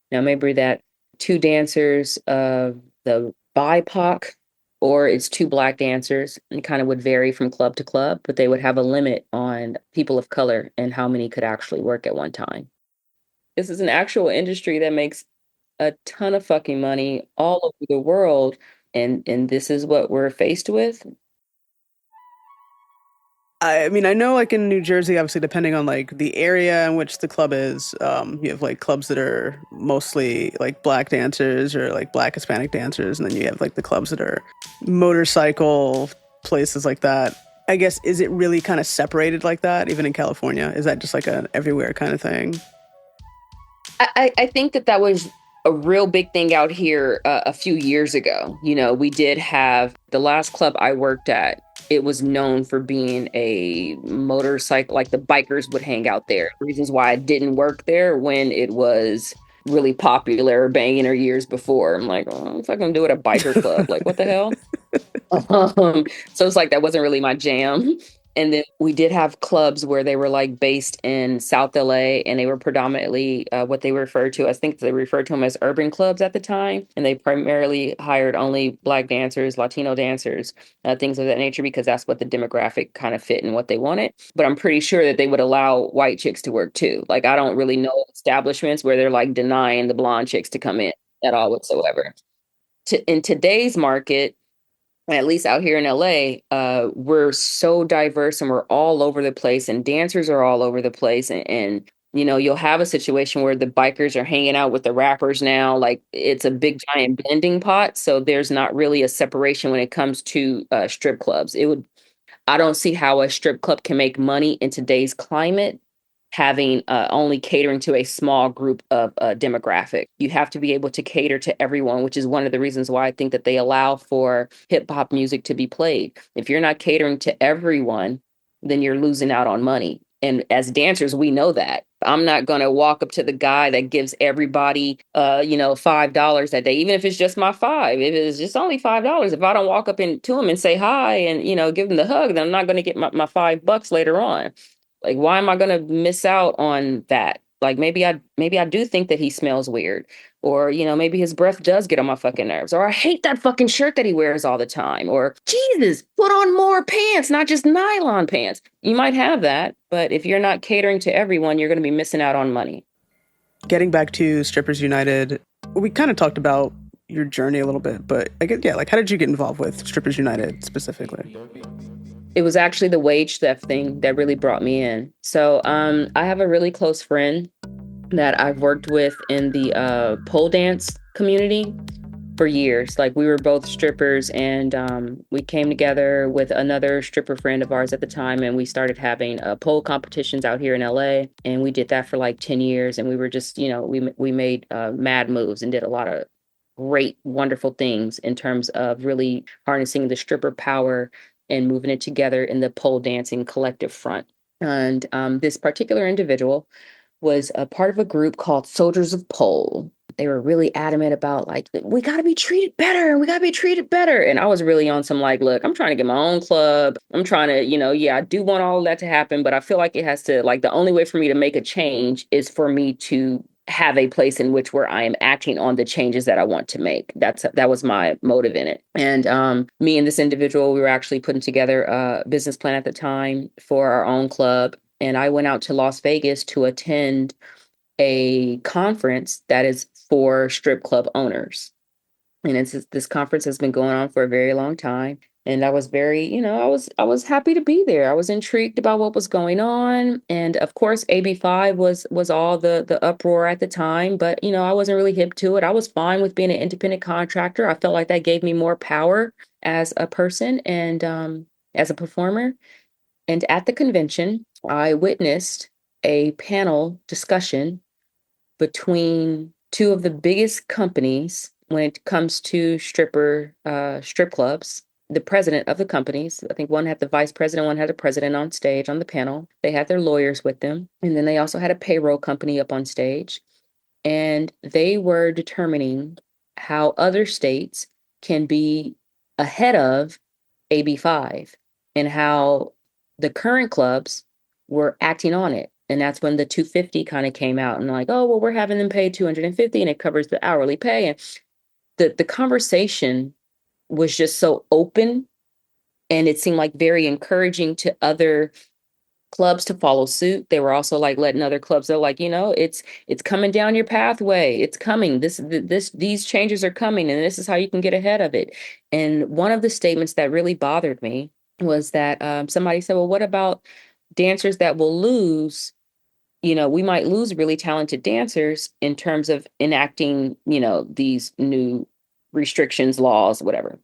Now, maybe that two dancers of the BIPOC, or it's two Black dancers, and kind of would vary from club to club, but they would have a limit on people of color and how many could actually work at one time. This is an actual industry that makes a ton of fucking money all over the world, and this is what we're faced with. I mean, I know like in New Jersey, obviously, depending on like the area in which the club is, you have like clubs that are mostly like Black dancers or like Black Hispanic dancers. And then you have like the clubs that are motorcycle places like that. I guess, is it really kind of separated like that, even in California? Is that just like an everywhere kind of thing? I think that was a real big thing out here a few years ago. We did have the last club I worked at. It was known for being a motorcycle, like the bikers would hang out there. Reasons why I didn't work there when it was really popular, banging or years before. I'm like, oh, if I can do it at a biker club, like what the hell? So it's like that wasn't really my jam. And then we did have clubs where they were like based in South LA, and they were predominantly what they referred to, I think they referred to them as urban clubs at the time. And they primarily hired only Black dancers, Latino dancers, things of that nature, because that's what the demographic kind of fit and what they wanted. But I'm pretty sure that they would allow white chicks to work too. Like, I don't really know establishments where they're like denying the blonde chicks to come in at all whatsoever. In today's market, at least out here in LA, we're so diverse and we're all over the place, and dancers are all over the place. And you'll have a situation where the bikers are hanging out with the rappers now. Like, it's a big giant blending pot. So there's not really a separation when it comes to strip clubs. I don't see how a strip club can make money in today's climate, having only catering to a small group of demographic. You have to be able to cater to everyone, which is one of the reasons why I think that they allow for hip hop music to be played. If you're not catering to everyone, then you're losing out on money. And as dancers, we know that. I'm not going to walk up to the guy that gives everybody, $5 that day, even if it's just my five. If it's just only $5, if I don't walk up to him and say hi and, give him the hug, then I'm not going to get my $5 later on. Like, why am I going to miss out on that? Like, maybe I do think that he smells weird, or, maybe his breath does get on my fucking nerves, or I hate that fucking shirt that he wears all the time, or Jesus, put on more pants, not just nylon pants. You might have that, but if you're not catering to everyone, you're going to be missing out on money. Getting back to Strippers United, we kind of talked about your journey a little bit, but how did you get involved with Strippers United specifically? It was actually the wage theft thing that really brought me in. So I have a really close friend that I've worked with in the pole dance community. for years. Like we were both strippers, and we came together with another stripper friend of ours at the time, and we started having pole competitions out here in LA, and we did that for like 10 years, and we were just, we made mad moves and did a lot of great, wonderful things in terms of really harnessing the stripper power and moving it together in the pole dancing collective front. And this particular individual was a part of a group called Soldiers of Pole. They were really adamant about like, we got to be treated better. We got to be treated better. And I was really on some like, look, I'm trying to get my own club. I'm trying to, I do want all of that to happen, but I feel like it has to, like, the only way for me to make a change is for me to have a place in which where I am acting on the changes that I want to make. That was my motive in it. And me and this individual, we were actually putting together a business plan at the time for our own club. And I went out to Las Vegas to attend a conference that is for strip club owners. And this conference has been going on for a very long time. And I was very, I was happy to be there. I was intrigued about what was going on. And of course, AB5 was all the uproar at the time, but I wasn't really hip to it. I was fine with being an independent contractor. I felt like that gave me more power as a person and as a performer. And at the convention, I witnessed a panel discussion between two of the biggest companies when it comes to strip clubs. The president of the companies, I think one had the vice president, one had the president on stage on the panel. They had their lawyers with them. And then they also had a payroll company up on stage. And they were determining how other states can be ahead of AB5 and how the current clubs were acting on it. And that's when the 250 kind of came out and like, oh, well, we're having them pay 250 and it covers the hourly pay. And the conversation was just so open, and it seemed like very encouraging to other clubs to follow suit. They were also like letting other clubs know, like, it's coming down your pathway. It's coming. These changes are coming, and this is how you can get ahead of it. And one of the statements that really bothered me was that somebody said, well, what about dancers that will lose? We might lose really talented dancers in terms of enacting, these new restrictions, laws, whatever.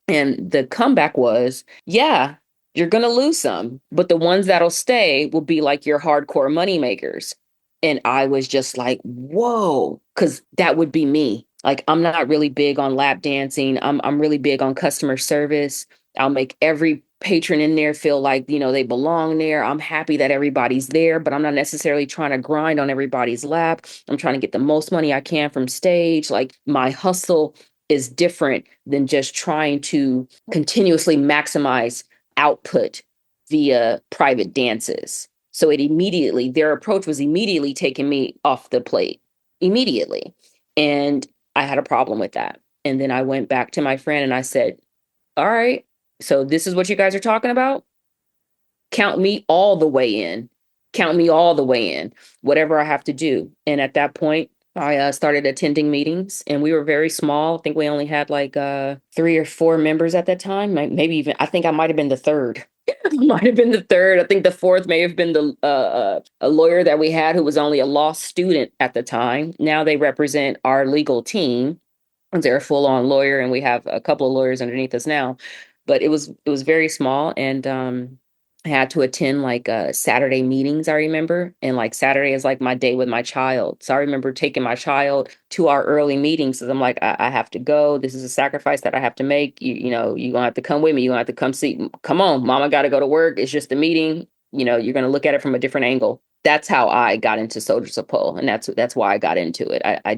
And the comeback was, yeah, you're going to lose some, but the ones that'll stay will be like your hardcore money makers. And I was just like, whoa, because that would be me. Like, I'm not really big on lap dancing. I'm really big on customer service. I'll make every patron in there feel like, they belong there. I'm happy that everybody's there, but I'm not necessarily trying to grind on everybody's lap. I'm trying to get the most money I can from stage. Like, my hustle is different than just trying to continuously maximize output via private dances. So their approach was immediately taking me off the plate, immediately. And I had a problem with that. And then I went back to my friend and I said, all right, so this is what you guys are talking about? Count me all the way in. Count me all the way in, whatever I have to do. And at that point, I started attending meetings, and we were very small. I think we only had like 3 or 4 members at that time. Maybe even, I think I might have been the third. Might have been the third. I think the fourth may have been a lawyer that we had who was only a law student at the time. Now they represent our legal team. They're a full-on lawyer, and we have a couple of lawyers underneath us now. But it was very small, and I had to attend like Saturday meetings, I remember. And like Saturday is like my day with my child. So I remember taking my child to our early meetings. So I'm like, I have to go. This is a sacrifice that I have to make. You're going to have to come with me. You're going to have to come see. Come on, mama got to go to work. It's just a meeting. You're going to look at it from a different angle. That's how I got into Soldiers of Pole. And that's why I got into it. I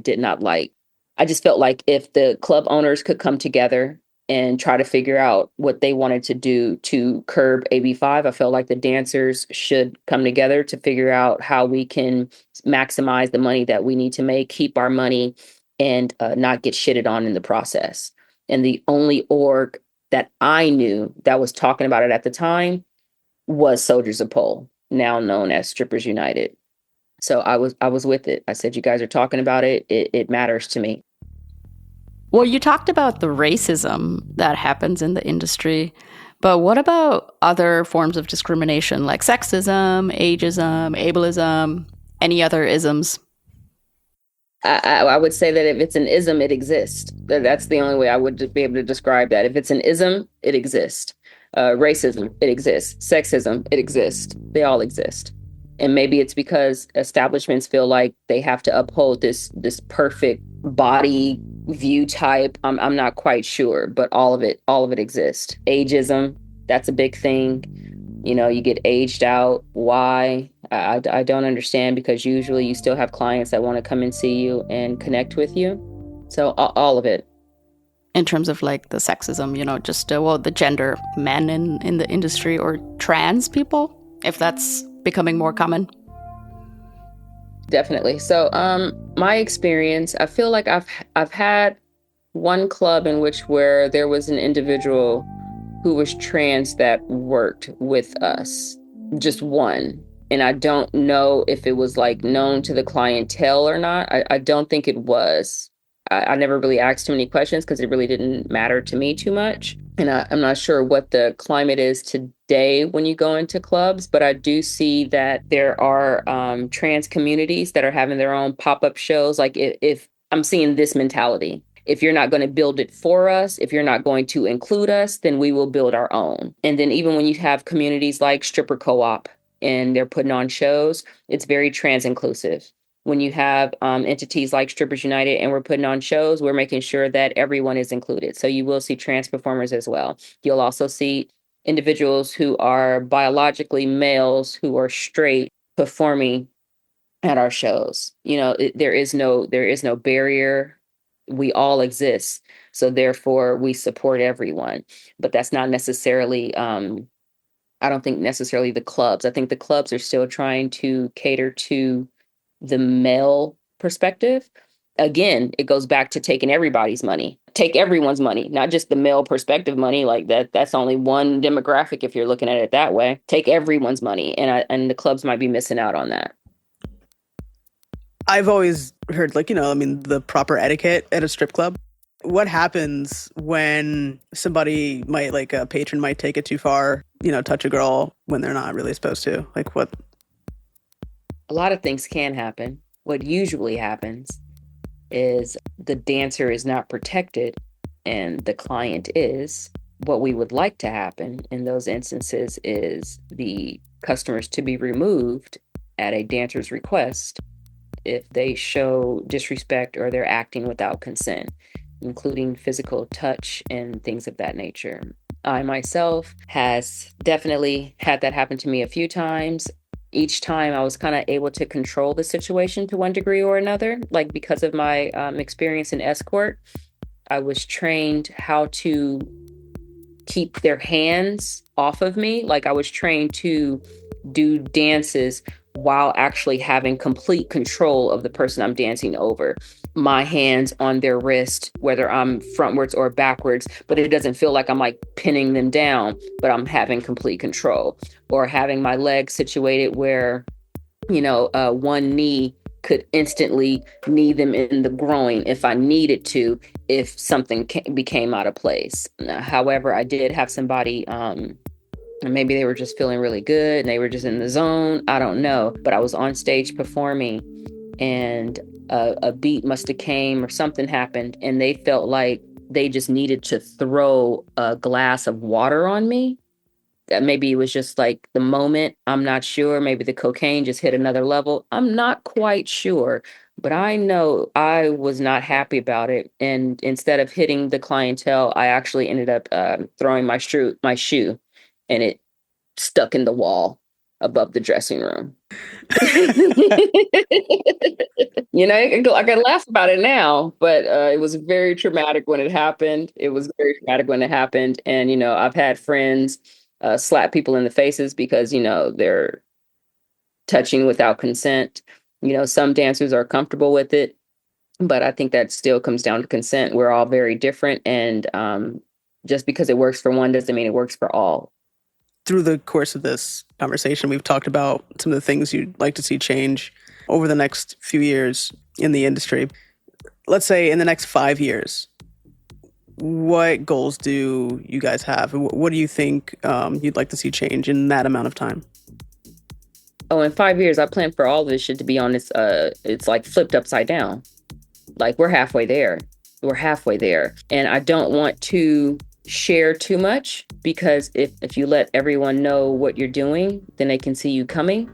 just felt like if the club owners could come together and try to figure out what they wanted to do to curb AB5. I felt like the dancers should come together to figure out how we can maximize the money that we need to make, keep our money, and not get shitted on in the process. And the only org that I knew that was talking about it at the time was Soldiers of Pole, now known as Strippers United. So I was with it. I said, you guys are talking about it. It matters to me. Well, you talked about the racism that happens in the industry, but what about other forms of discrimination like sexism, ageism, ableism, any other isms? I would say that if it's an ism, it exists. That's the only way I would be able to describe that. If it's an ism, it exists. Racism, it exists. Sexism, it exists. They all exist. And maybe it's because establishments feel like they have to uphold this perfect body view type. I'm not quite sure, but all of it exists. Ageism, that's a big thing. You know, you get aged out. Why? I don't understand, because usually you still have clients that want to come and see you and connect with you. So all of it. In terms of like the sexism, you know, just the gender, men in the industry, or trans people, if that's becoming more common. Definitely. So my experience, I feel like I've had one club in which where there was an individual who was trans that worked with us, just one. And I don't know if it was like known to the clientele or not. I don't think it was. I never really asked too many questions because it really didn't matter to me too much. And I'm not sure what the climate is today when you go into clubs, but I do see that there are trans communities that are having their own pop-up shows. Like if I'm seeing this mentality, if you're not going to build it for us, if you're not going to include us, then we will build our own. And then even when you have communities like Stripper Co-op and they're putting on shows, it's very trans inclusive. When you have entities like Strippers United and we're putting on shows, we're making sure that everyone is included. So you will see trans performers as well. You'll also see individuals who are biologically males who are straight performing at our shows. You know, there is no barrier. We all exist. So therefore we support everyone. But that's not necessarily, I don't think necessarily the clubs. I think the clubs are still trying to cater to the male perspective. Again, it goes back to taking everybody's money. Take everyone's money, not just the male perspective money. Like that's only one demographic if you're looking at it that way. Take everyone's money, and the clubs might be missing out on that. I've always heard, like, you know, I mean, the proper etiquette at a strip club. What happens when somebody might, like a patron might take it too far, you know, touch a girl when they're not really supposed to? Like what? A lot of things can happen. What usually happens is the dancer is not protected and the client is. What we would like to happen in those instances is the customers to be removed at a dancer's request if they show disrespect or they're acting without consent, including physical touch and things of that nature. I myself has definitely had that happen to me a few times. Each time I was kind of able to control the situation to one degree or another. Like because of my experience in escort, I was trained how to keep their hands off of me. Like I was trained to do dances while actually having complete control of the person I'm dancing over. My hands on their wrist, whether I'm frontwards or backwards, but it doesn't feel like I'm like pinning them down, but I'm having complete control. Or having my legs situated where, you know, one knee could instantly knee them in the groin if I needed to, if something became out of place. However, I did have somebody, maybe they were just feeling really good and they were just in the zone. I don't know. But I was on stage performing and a beat must have came or something happened. And they felt like they just needed to throw a glass of water on me. That maybe it was just like the moment. I'm not sure. Maybe the cocaine just hit another level. I'm not quite sure. But I know I was not happy about it. And instead of hitting the clientele, I actually ended up throwing my shoe. And it stuck in the wall above the dressing room. You know, I can laugh about it now, but it was very traumatic when it happened. And, you know, I've had friends slap people in the faces because, you know, they're touching without consent. You know, some dancers are comfortable with it, but I think that still comes down to consent. We're all very different. And just because it works for one doesn't mean it works for all. Through the course of this conversation, we've talked about some of the things you'd like to see change over the next few years in the industry. Let's say in the next 5 years, what goals do you guys have? What do you think you'd like to see change in that amount of time? Oh, in 5 years, I plan for all of this shit to be on this, it's like flipped upside down. like we're halfway there. We're halfway there. And I don't want to share too much, because if you let everyone know what you're doing, then they can see you coming.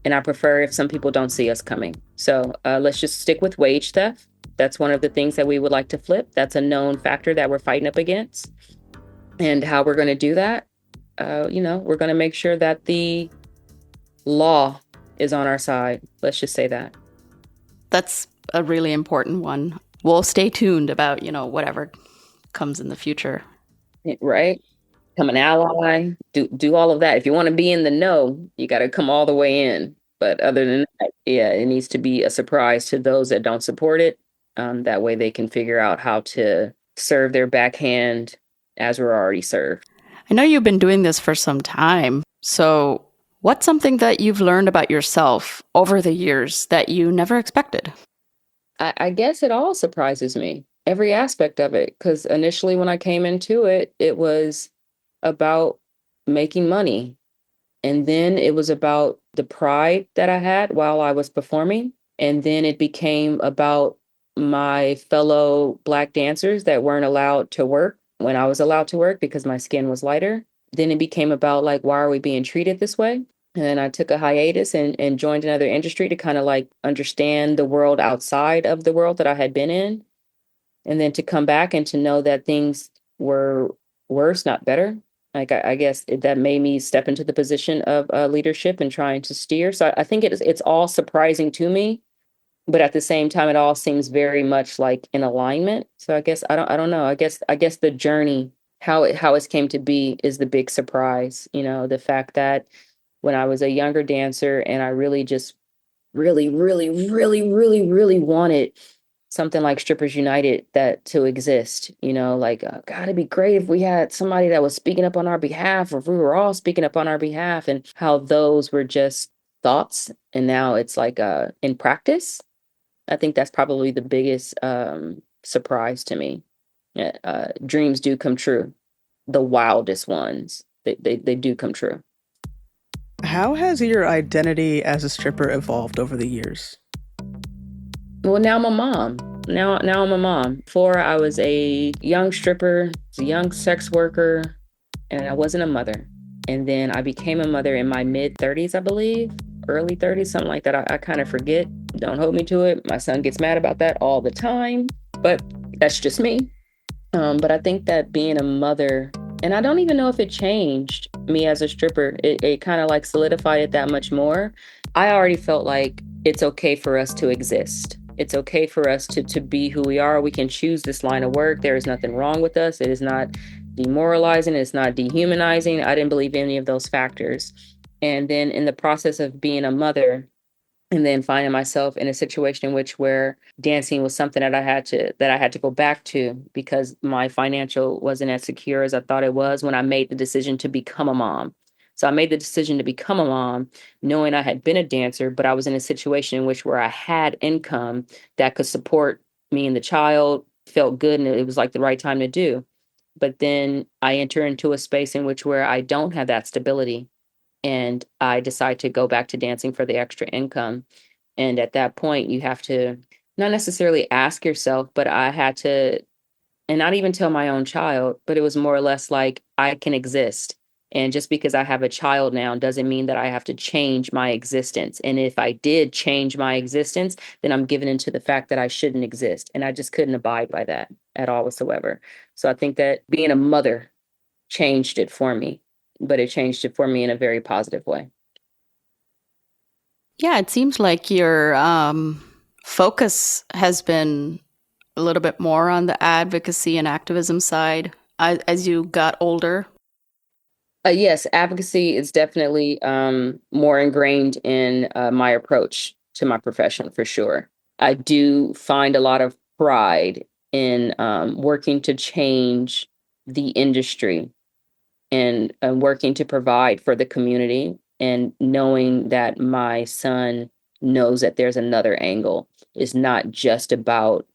And I prefer if some people don't see us coming. So let's just stick with wage theft. That's one of the things that we would like to flip. That's a known factor that we're fighting up against. And how we're going to do that, we're going to make sure that the law is on our side. Let's just say that. That's a really important one. We'll stay tuned about, whatever comes in the future. Right? Become an ally, do all of that. If you want to be in the know, you got to come all the way in. But other than that, yeah, it needs to be a surprise to those that don't support it. That way they can figure out how to serve their backhand as we're already served. I know you've been doing this for some time. So what's something that you've learned about yourself over the years that you never expected? I guess it all surprises me, every aspect of it. Because initially when I came into it, it was about making money. And then it was about the pride that I had while I was performing. And then it became about my fellow Black dancers that weren't allowed to work when I was allowed to work because my skin was lighter. Then it became about like, why are we being treated this way? And then I took a hiatus and joined another industry to kind of like understand the world outside of the world that I had been in. And then to come back and to know that things were worse, not better. Like, I guess that made me step into the position of leadership and trying to steer. So I think it's all surprising to me, but at the same time, it all seems very much like in alignment. So I guess I don't know. I guess the journey, how it's came to be, is the big surprise. The fact that when I was a younger dancer and I really just really, really, really, really, really wanted something like Strippers United that to exist, like, God, it'd be great if we had somebody that was speaking up on our behalf, or if we were all speaking up on our behalf, and how those were just thoughts. And now it's like in practice. I think that's probably the biggest surprise to me. Dreams do come true. The wildest ones, they do come true. How has your identity as a stripper evolved over the years? Well, now I'm a mom. Now I'm a mom. Before I was a young stripper, a young sex worker, and I wasn't a mother. And then I became a mother in my mid 30s, I believe, early 30s, something like that. I kind of forget. Don't hold me to it. My son gets mad about that all the time, but that's just me. But I think that being a mother, and I don't even know if it changed me as a stripper. It kind of like solidified it that much more. I already felt like it's okay for us to exist. It's okay for us to be who we are. We can choose this line of work. There is nothing wrong with us. It is not demoralizing. It's not dehumanizing. I didn't believe any of those factors. And then in the process of being a mother, and then finding myself in a situation in which where dancing was something that I had to go back to because my financial wasn't as secure as I thought it was when I made the decision to become a mom. So I made the decision to become a mom, knowing I had been a dancer, but I was in a situation in which where I had income that could support me and the child, felt good, and it was like the right time to do. But then I enter into a space in which where I don't have that stability. And I decide to go back to dancing for the extra income. And at that point, you have to not necessarily ask yourself, but I had to, and not even tell my own child, but it was more or less like I can exist. And just because I have a child now doesn't mean that I have to change my existence. And if I did change my existence, then I'm given into the fact that I shouldn't exist. And I just couldn't abide by that at all whatsoever. So I think that being a mother changed it for me, but it changed it for me in a very positive way. Yeah, it seems like your focus has been a little bit more on the advocacy and activism side as you got older. Yes, advocacy is definitely more ingrained in my approach to my profession, for sure. I do find a lot of pride in working to change the industry and working to provide for the community, and knowing that my son knows that there's another angle. It's not just about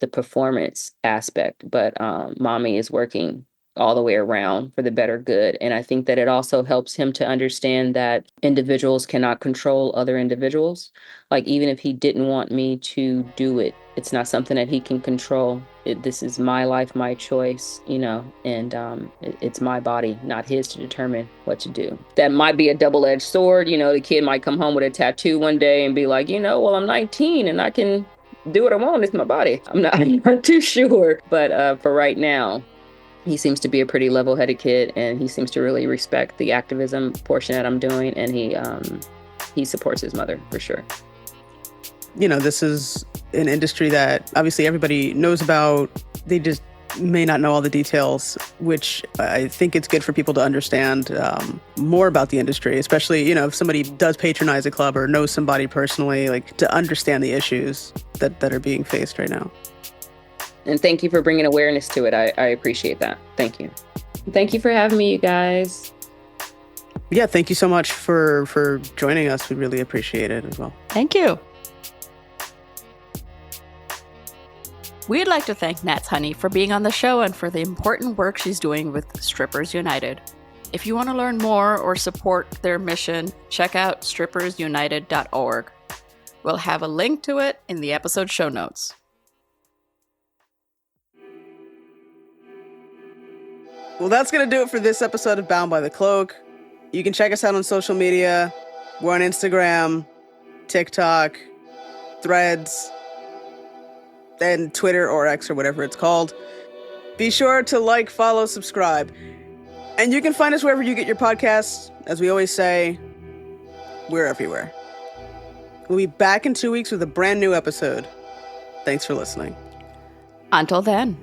the performance aspect, but mommy is working all the way around for the better good. And I think that it also helps him to understand that individuals cannot control other individuals. Like, even if he didn't want me to do it, it's not something that he can control. This is my life, my choice, and it's my body, not his, to determine what to do. That might be a double-edged sword. The kid might come home with a tattoo one day and be like, well, I'm 19 and I can do what I want. It's my body. I'm not too sure. But for right now, he seems to be a pretty level-headed kid, and he seems to really respect the activism portion that I'm doing, and he supports his mother for sure. This is an industry that obviously everybody knows about. They just may not know all the details, which I think it's good for people to understand more about the industry, especially, if somebody does patronize a club or knows somebody personally, like, to understand the issues that are being faced right now. And thank you for bringing awareness to it. I appreciate that. Thank you. Thank you for having me, you guys. Yeah, thank you so much for joining us. We really appreciate it as well. Thank you. We'd like to thank NatsHoney for being on the show and for the important work she's doing with Strippers United. If you want to learn more or support their mission, check out strippersunited.org. We'll have a link to it in the episode show notes. Well, that's going to do it for this episode of Bound by the Cloak. You can check us out on social media. We're on Instagram, TikTok, Threads, and Twitter or X or whatever it's called. Be sure to like, follow, subscribe. And you can find us wherever you get your podcasts. As we always say, we're everywhere. We'll be back in 2 weeks with a brand new episode. Thanks for listening. Until then.